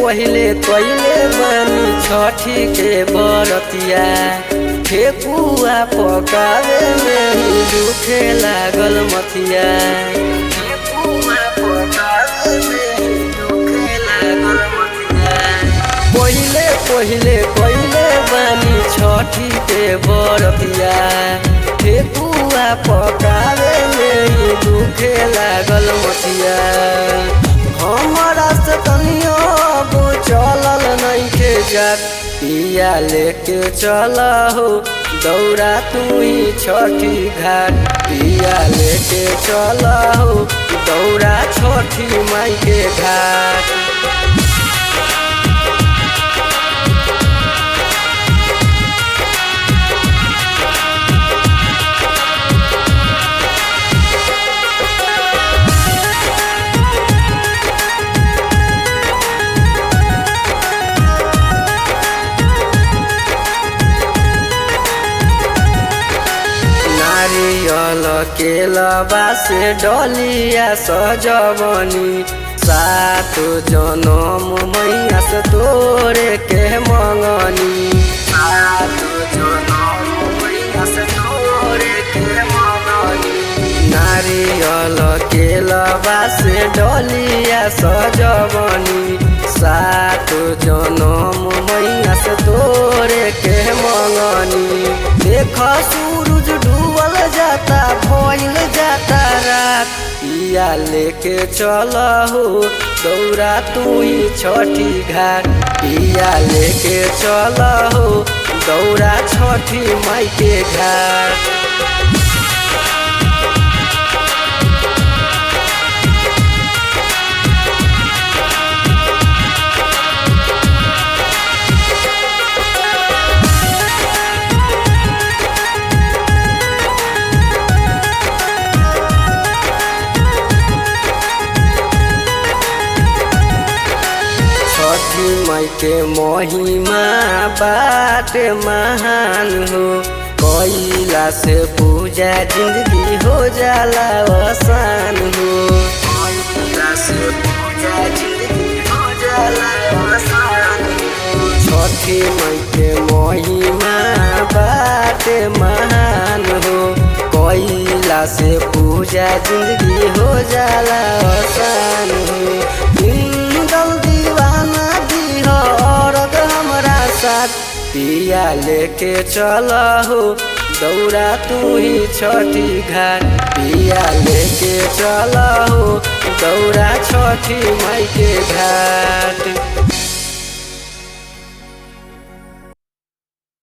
पहिले कइले बानी छठी के बरतिया ठेकुआ पकावे में ही दुखे लागल मथिया। ठेकुआ पकावे में ही दुखे लागल मथिया। पहिले कइले बानी छठी के बरतिया ठेकुआ पकावे में ही दुखे लागल मथिया। हमरा से तनियो अब चलल नइखे जात पिया लेके चला हो दौड़ा तू ही छठी घाट। पिया लेके चला हो दौड़ा छठी माई के घाट। नारियल केलबा से डलिया सजवनी सातो जनम मैया से तोरे के मंगनी। सातो जनम मैया से तोरे के मंगनी। नारियल केलबा से डलिया सजवनी सातो जनम मैया से तोरे के मंगनी। देख सूरज डूबल जाता भइल जाता रात पिया लेके चला हो दौड़ा तू ही छठी घाट। पिया लेके चला हो दौड़ा छठी माई के घाट। छठी माई के महिमा बाटे महान हो कइला से पूजा जिंदगी हो जाला आसान हो। कइला से पूजा जिंदगी हो जाला आसान हो। छठी माई के महिमा बाटे महान हो कइला से पूजा जिंदगी हो जाला आसान हो। पिया लेके चला हो दौड़ा तू ही छठी घाट। पिया लेके चला हो दौड़ा छठी माई के घाट।